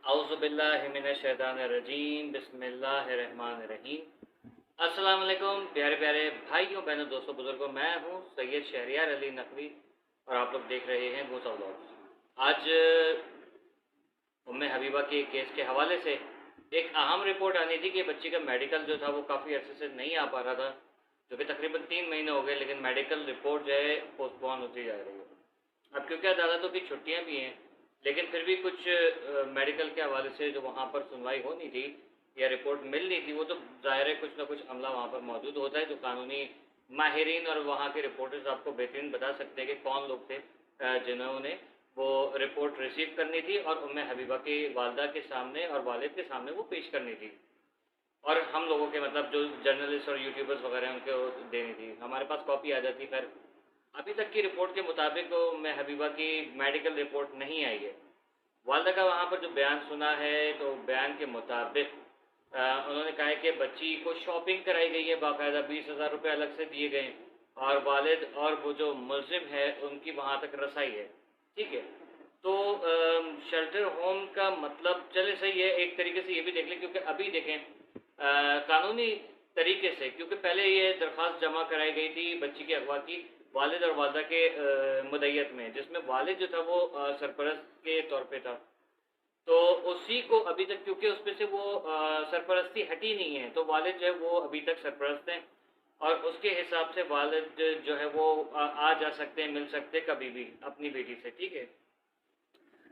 औज़ुबिल्लाहि मिनश्शैतानिर्रजीम बिस्मिल्लाहिर्रहमानिर्रहीम। अस्सलाम वालेकुम प्यारे प्यारे भाइयों बहनों दोस्तों बुजुर्गों, मैं हूँ सैयद शहरियार अली नकवी और आप लोग देख रहे हैं गूसा व्लॉग्स। आज उम्मे हबीबा के केस के हवाले से एक अहम रिपोर्ट आनी थी कि बच्ची का मेडिकल जो था वो काफ़ी अरसे से नहीं आ पा रहा था, जो कि तकरीबन 3 महीने हो गए, लेकिन मेडिकल रिपोर्ट जो है पोस्टपोन होती जा रही है। अब क्योंकि अदालतों की छुट्टियां भी हैं, लेकिन फिर भी कुछ मेडिकल के हवाले से जो वहाँ पर सुनवाई होनी थी या रिपोर्ट मिलनी थी, वो तो ज़ाहिर है कुछ ना कुछ अमला वहाँ पर मौजूद होता है, जो कानूनी माहिरीन और वहाँ के रिपोर्टर्स आपको बेहतरीन बता सकते हैं कि कौन लोग थे जिन्होंने वो रिपोर्ट रिसीव करनी थी और उम्मे हबीबा की वालदा के सामने और वालिद के सामने वो पेश करनी थी, और हम लोगों के मतलब जो जर्नलिस्ट और यूट्यूबर्स वगैरह हैं उनको देनी थी। हमारे पास कॉपी आ जाती। खैर अभी तक की रिपोर्ट के मुताबिक मैं हबीबा की मेडिकल रिपोर्ट नहीं आई है। वालदा का वहाँ पर जो बयान सुना है, तो बयान के मुताबिक उन्होंने कहा है कि बच्ची को शॉपिंग कराई गई है, बाकायदा 20,000 रुपये अलग से दिए गए, और वालिद और वो जो मुलजिम है उनकी वहाँ तक रसाई है। ठीक है, तो शेल्टर होम का मतलब चले सही है, एक तरीके से ये भी देख लें, क्योंकि अभी देखें कानूनी तरीके से, क्योंकि पहले ये दरख्वास्त जमा कराई गई थी बच्ची के अगवा की वालिद और वालदा के मुदैयत में, जिसमें वालिद जो था वो सरपरस्त के तौर पे था, तो उसी को अभी तक क्योंकि उस पर से वो सरपरस्ती हटी नहीं है, तो वालिद जो है वो अभी तक सरपरस्त हैं, और उसके हिसाब से वालिद जो है वो आ जा सकते हैं, मिल सकते हैं कभी भी अपनी बेटी से। ठीक है,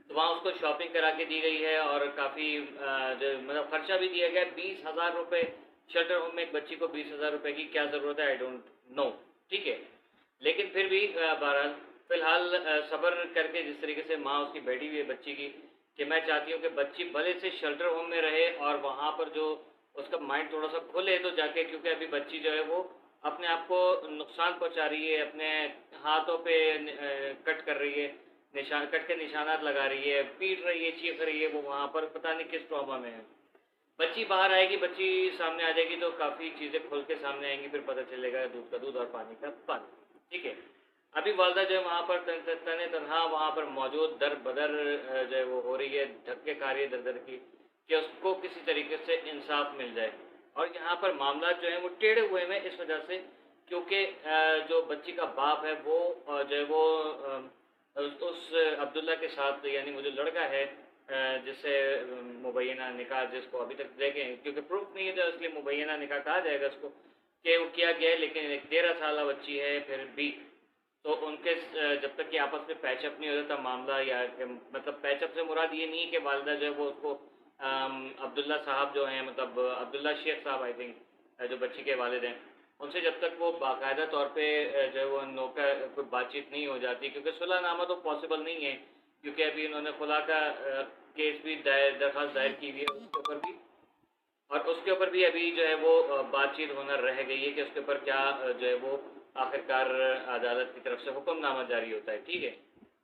तो वहाँ उसको शॉपिंग करा के दी गई है, और काफ़ी जो मतलब खर्चा भी दिया गया। 20,000 रुपये शेल्टर होम में एक बच्ची को 20,000 रुपये की क्या ज़रूरत है, आई डोंट नो। ठीक है, लेकिन फिर भी बहरहाल फ़िलहाल सब्र करके जिस तरीके से माँ उसकी बैठी हुई है बच्ची की, कि मैं चाहती हूँ कि बच्ची भले से शेल्टर होम में रहे और वहाँ पर जो उसका माइंड थोड़ा सा खुले तो जाके, क्योंकि अभी बच्ची जो है वो अपने आप को नुकसान पहुँचा रही है, अपने हाथों पे कट कर रही है, निशान कट के निशानात लगा रही है, पीट रही है, चीख रही है, वो वहाँ पर पता नहीं किस ट्रॉमा में है। बच्ची बाहर आएगी, बच्ची सामने आ जाएगी तो काफ़ी चीज़ें खुल के सामने आएंगी, फिर पता चलेगा दूध का दूध और पानी का पानी। ठीक है, अभी वालदा जो है वहाँ पर तने तनहा वहाँ पर मौजूद दर बदर जो है वो हो रही है, धक्के खा रही है दर दर की, कि उसको किसी तरीके से इंसाफ मिल जाए। और यहाँ पर मामला जो है वो टेढ़े हुए हैं इस वजह से, क्योंकि जो बच्ची का बाप है वो जो है वो उस अब्दुल्ला के साथ, यानी वो जो लड़का है जिससे मुबैना निकाह, जिसको अभी तक देखें क्योंकि प्रूफ नहीं है तो इसलिए मुबैना निकाह कहा जाएगा उसको, कि वो किया गया है, लेकिन एक 13 साल बच्ची है फिर भी, तो उनके जब तक कि आपस में पैचअप नहीं हो जाता मामला, या मतलब पैचअप से मुराद ये नहीं कि वालदा जो है वो उसको अब्दुल्ला साहब जो हैं, मतलब अब्दुल्ला शेख साहब आई थिंक जो बच्ची के वालिद हैं, उनसे जब तक वो बाकायदा तौर पे जो है वो नौका कोई बातचीत नहीं हो जाती, क्योंकि सुलहनामा तो पॉसिबल नहीं है, क्योंकि अभी उन्होंने खुला का केस भी दरख्वास्त दायर की हुई है उसके ऊपर भी, और उसके ऊपर भी अभी जो है वो बातचीत होना रह गई है कि उसके ऊपर क्या जो है वो आखिरकार अदालत की तरफ से हुक्मनामा जारी होता है। ठीक है,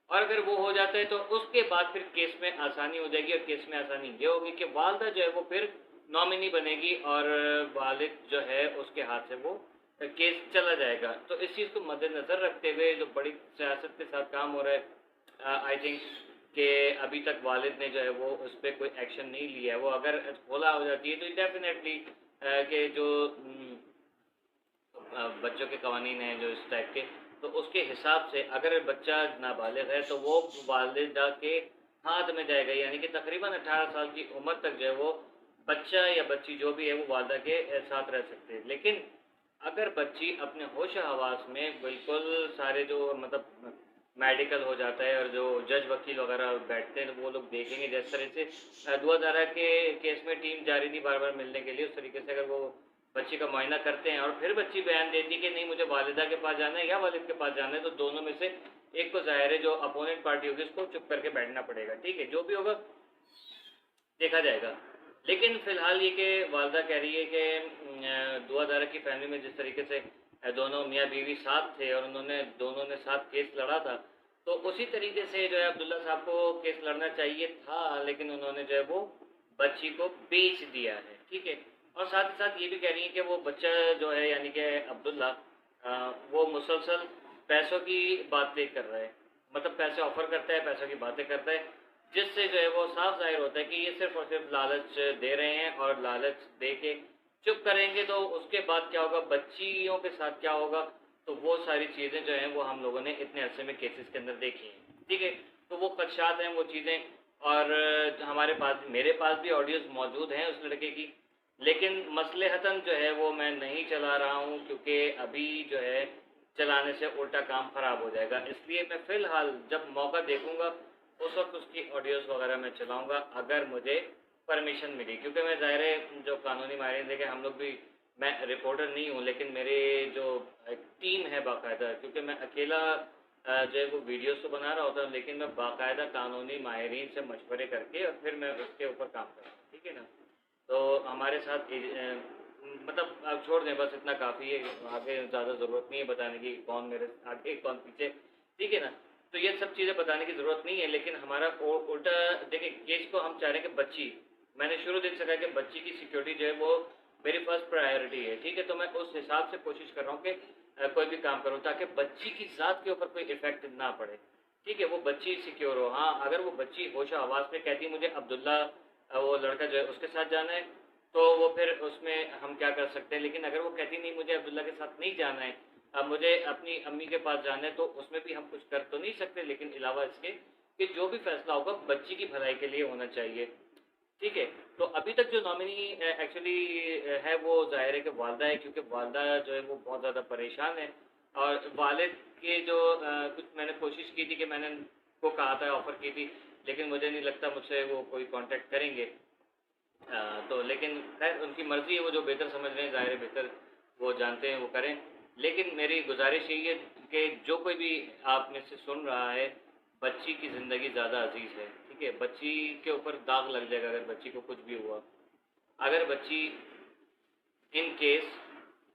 और अगर वो हो जाता है तो उसके बाद फिर केस में आसानी हो जाएगी, और केस में आसानी ये होगी कि वालदा जो है वो फिर नॉमिनी बनेगी, और वालिद जो है उसके हाथ से वो केस चला जाएगा। तो इस चीज़ को मद्देनज़र रखते हुए जो बड़ी सियासत के साथ काम हो रहा है, आई थिंक कि अभी तक वालिद ने जो है वो उस पर कोई एक्शन नहीं लिया है। वो अगर खोला हो जाती है तो डेफिनेटली कि जो बच्चों के कवानीन हैं जो इस टाइप के, तो उसके हिसाब से अगर बच्चा नाबालिग है तो वो वालिदा के हाथ में जाएगा, यानी कि तकरीबन 18 साल की उम्र तक जो है वो बच्चा या बच्ची जो भी है वो वालदा के साथ रह सकते हैं। लेकिन अगर बच्ची अपने होश हवास में बिल्कुल सारे जो मतलब मेडिकल हो जाता है, और जो जज वकील वगैरह बैठते हैं तो वो लोग देखेंगे, जिस तरह से दुआ दारा के केस में टीम जा रही थी बार बार मिलने के लिए, उस तरीके से अगर वो बच्ची का मुआयना करते हैं और फिर बच्ची बयान देती है कि नहीं मुझे वालिदा के पास जाना है या वालिद के पास जाना है, तो दोनों में से एक को ज़ाहिर है जो अपोनेंट पार्टी होगी उसको चुप करके बैठना पड़ेगा। ठीक है, जो भी होगा देखा जाएगा। लेकिन फ़िलहाल ये कि वालदा कह रही है कि दुआ दारा की फैमिली में जिस तरीके से दोनों मियाँ बीवी साथ थे और उन्होंने दोनों ने साथ केस लड़ा था, तो उसी तरीके से जो है अब्दुल्ला साहब को केस लड़ना चाहिए था, लेकिन उन्होंने जो है वो बच्ची को बेच दिया है। ठीक है, और साथ ही साथ ये भी कह रही है कि वो बच्चा जो है यानी कि अब्दुल्ला वो मुसलसल पैसों की बातें कर रहा है, मतलब पैसे ऑफ़र करता है, पैसों की बातें करता है, जिससे जो है वो साफ जाहिर होता है कि ये सिर्फ और सिर्फ लालच दे रहे हैं, और लालच दे के चुप करेंगे तो उसके बाद क्या होगा, बच्चियों के साथ क्या होगा। तो वो सारी चीज़ें जो हैं वो हम लोगों ने इतने अरसे में केसेस के अंदर देखी हैं, ठीक है। तो वो खदशात हैं, वो चीज़ें। और हमारे पास, मेरे पास भी ऑडियोज़ मौजूद हैं उस लड़के की, लेकिन मसलहतन जो है वो मैं नहीं चला रहा हूँ, क्योंकि अभी जो है चलाने से उल्टा काम ख़राब हो जाएगा। इसलिए मैं फ़िलहाल जब मौका देखूँगा उस वक्त उसकी ऑडियोज़ वगैरह मैं चलाऊँगा, अगर मुझे परमिशन मिली। क्योंकि मैं ज़ाहिर है जो कानूनी माहिरीन देखे हम लोग भी, मैं रिपोर्टर नहीं हूँ, लेकिन मेरे जो एक टीम है बाकायदा, क्योंकि मैं अकेला जो है वो वीडियोस तो बना रहा होता हूँ, लेकिन मैं बाकायदा कानूनी माहिरीन से मशवरे करके और फिर मैं उसके ऊपर काम करता हूँ, ठीक है ना। तो हमारे साथ मतलब आप छोड़ दें, बस इतना काफ़ी है, आगे ज़्यादा ज़रूरत नहीं है बताने की कौन मेरे आगे कौन पीछे, ठीक है ना। तो ये सब चीज़ें बताने की ज़रूरत नहीं है, लेकिन हमारा उल्टा देखिए, केस को हम चाह रहे हैं कि बच्ची, मैंने शुरू दिन से कहा कि बच्ची की सिक्योरिटी जो है वो मेरी फर्स्ट प्रायोरिटी है, ठीक है। तो मैं उस हिसाब से कोशिश कर रहा हूँ कि कोई भी काम करूँ ताकि बच्ची की ज़ात के ऊपर कोई इफेक्ट ना पड़े, ठीक है। वो बच्ची सिक्योर हो। हाँ, अगर वो बच्ची होशो आवाज़ में कहती मुझे अब्दुल्ला वो लड़का जो है उसके साथ जाना है, तो वो फिर उसमें हम क्या कर सकते हैं। लेकिन अगर वो कहती नहीं मुझे अब्दुल्ला के साथ नहीं जाना है, अब मुझे अपनी अम्मी के पास जाना है, तो उसमें भी हम कुछ कर तो नहीं सकते, लेकिन अलावा इसके कि जो भी फैसला होगा बच्ची की भलाई के लिए होना चाहिए, ठीक है। तो अभी तक जो नॉमिनी एक्चुअली है वो ज़ाहिर है कि वालदा है, क्योंकि वालदा जो है वो बहुत ज़्यादा परेशान है। और वालिद के जो कुछ मैंने कोशिश की थी कि मैंने को कहा था, ऑफ़र की थी, लेकिन मुझे नहीं लगता मुझसे वो कोई कांटेक्ट करेंगे। तो लेकिन खैर उनकी मर्ज़ी है, वो जो बेहतर समझ रहे हैं ज़ाहिर है बेहतर वो जानते हैं वो करें। लेकिन मेरी गुजारिश यही है कि जो कोई भी आप में से सुन रहा है, बच्ची की ज़िंदगी ज़्यादा अजीज़ है, ठीक है। बच्ची के ऊपर दाग लग जाएगा अगर बच्ची को कुछ भी हुआ। अगर बच्ची इन केस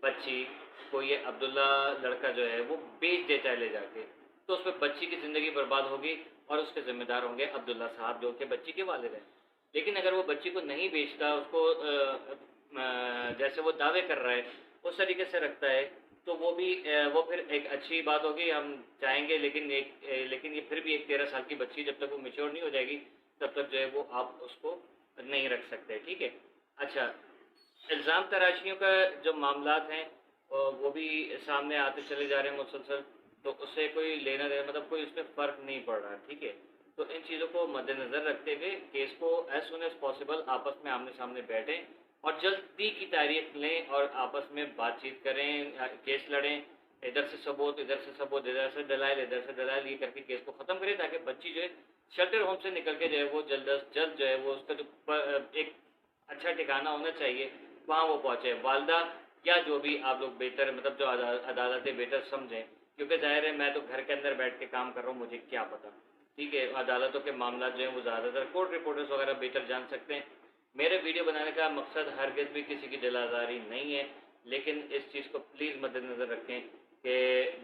बच्ची को ये अब्दुल्ला लड़का जो है वो बेच देता है ले जाके, तो उसमें बच्ची की ज़िंदगी बर्बाद होगी और उसके ज़िम्मेदार होंगे अब्दुल्ला साहब जो कि बच्ची के वालिद हैं। लेकिन अगर वो बच्ची को नहीं बेचता, उसको जैसे वो दावे कर रहा है उस तरीके से रखता है, तो वो भी वो फिर एक अच्छी बात होगी, हम चाहेंगे। लेकिन लेकिन ये फिर भी एक 13 साल की बच्ची जब तक वो मेच्योर नहीं हो जाएगी तब तक जो है वो आप उसको नहीं रख सकते, ठीक है। अच्छा, इल्ज़ाम तराशियों का जो मामलात हैं वो भी सामने आते चले जा रहे हैं मुसलसल, तो उससे कोई लेना देना मतलब कोई उसमें फ़र्क नहीं पड़ रहा, ठीक है। तो इन चीज़ों को मद्देनज़र रखते हुए केस को एज सुन एज़ पॉसिबल आपस में आमने सामने बैठें और जल्दी की तारीख लें और आपस में बातचीत करें, केस लड़ें। इधर से सबूत, इधर से सबूत, इधर से दलाइल, इधर से दलाइल, ये करके केस को ख़त्म करें, ताकि बच्ची जो है शेल्टर होम से निकल के जो है वो जल्द अज जल्द जो है वो उसका जो एक अच्छा ठिकाना होना चाहिए वहाँ वो पहुँचे, वालदा या जो भी आप लोग बेहतर मतलब जो अदालतें बेहतर समझें। क्योंकि ज़ाहिर है मैं तो घर के अंदर बैठ के काम कर रहा हूँ, मुझे क्या पता, ठीक है। अदालतों के मामला जो हैं वो ज़्यादातर कोर्ट रिपोर्टर्स वगैरह बेहतर जान सकते हैं। मेरे वीडियो बनाने का मकसद हरगिज़ भी किसी की दिल आज़ारी नहीं है, लेकिन इस चीज़ को प्लीज़ मद्देनज़र रखें कि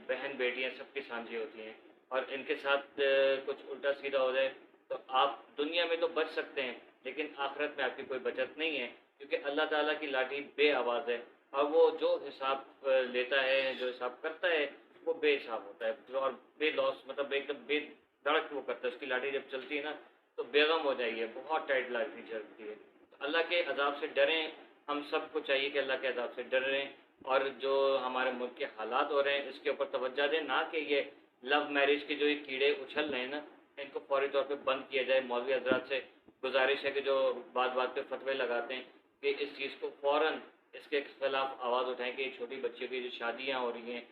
बहन बेटियाँ सबकी साझी होती हैं, और इनके साथ कुछ उल्टा सीधा हो जाए तो आप दुनिया में तो बच सकते हैं, लेकिन आखिरत में आपकी कोई बचत नहीं है, क्योंकि अल्लाह ताला की लाठी बे आवाज़ है, और वो जो हिसाब लेता है, जो हिसाब करता है, वो बेहिसाब होता है और बेलॉस मतलब एकदम बेधड़क वो करता है। उसकी लाठी जब चलती है ना तो बेगम हो जाइए, बहुत टाइट लाठी चलती है। तो अल्लाह के अजाब से डरें, हम सबको चाहिए कि अल्लाह के अजाब से डरें, और जो हमारे मुल्क के हालात हो रहे हैं इसके ऊपर तवज्जो दें, ना कि ये लव मैरिज के जो ये कीड़े उछल रहे हैं ना, इनको फौरी तौर पे बंद किया जाए। मौलवी हजरात से गुजारिश है कि जो बात बात पे फतवे लगाते हैं कि इस चीज़ को फ़ौरन इसके खिलाफ आवाज़ उठाएं कि छोटी बच्चियों की जो शादियाँ हो रही हैं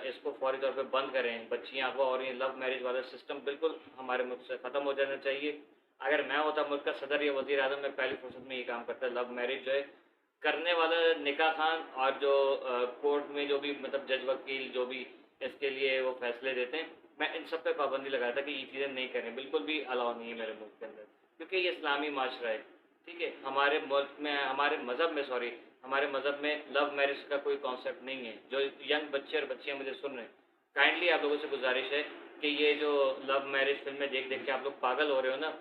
इसको फौरी तौर पे बंद करें। बच्चियाँ अगवा हो रही हैं, लव मैरिज वाला सिस्टम बिल्कुल हमारे मुल्क से ख़त्म हो जाना चाहिए। अगर मैं होता मुल्क का सदर या वज़ीर आज़म, मैं पहली फुर्सत में ये काम करता। लव मैरिज जो है करने वाला निकाह खान, और जो कोर्ट में जो भी मतलब जज वकील जो भी इसके लिए वो फैसले देते हैं, मैं इन सब पे पाबंदी लगाता कि ये चीज़ें नहीं करें, बिल्कुल भी अलाउ नहीं है मेरे मुल्क के अंदर, क्योंकि ये इस्लामी माशरा है, ठीक है। हमारे मुल्क में, हमारे मज़हब में, सॉरी, हमारे मज़हब में लव मैरिज का कोई कॉन्सेप्ट नहीं है। जो यंग बच्चे और बच्चियाँ मुझे सुन रहे हैं, काइंडली आप लोगों से गुजारिश है कि ये जो लव मैरिज फिल्में देख देख के आप लोग पागल हो रहे हो ना,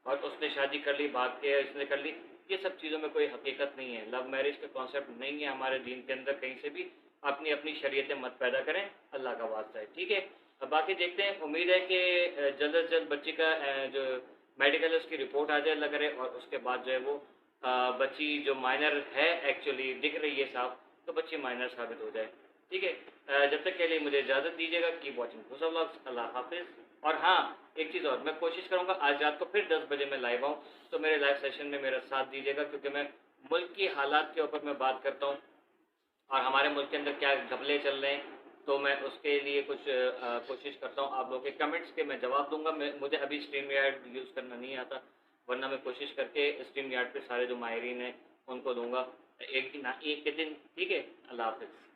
और उसने शादी कर ली, भाग के इसने कर ली, ये सब चीज़ों में कोई हकीकत नहीं है। लव मैरिज का कॉन्सेप्ट नहीं है हमारे दीन के अंदर कहीं से भी। अपनी अपनी शरीयतें मत पैदा करें, अल्लाह का वास्ता है, ठीक है। अब बाकी देखते हैं, उम्मीद है कि जल्द अज जल्द बच्ची का जो मेडिकल उसकी रिपोर्ट आ जाए अल्लाह करे, और उसके बाद जो है वो बच्ची जो माइनर है एक्चुअली दिख रही है साफ, तो बच्ची माइनर साबित हो जाए। ठीक है, जब तक के लिए मुझे इजाज़त दीजिएगा। Keep watching Khusha vlogs. अल्लाह हाफिज़। और हाँ, एक चीज़ और, मैं कोशिश करूँगा आज रात को फिर 10 बजे मैं लाइव आऊँ, तो मेरे लाइव सेशन में मेरा साथ दीजिएगा, क्योंकि मैं मुल्क की हालात के ऊपर मैं बात करता हूँ और हमारे मुल्क के अंदर क्या घपले चल रहे हैं, तो मैं उसके लिए कुछ कोशिश करता हूँ। आप लोगों के कमेंट्स के मैं जवाब दूंगा। मुझे अभी स्ट्रीम यार्ड यूज़ करना नहीं आता, वरना मैं कोशिश करके स्ट्रीम यार्ड पे सारे जो माहिरीन हैं उनको दूंगा एक दिन। ठीक है, अल्लाह हाफिज़।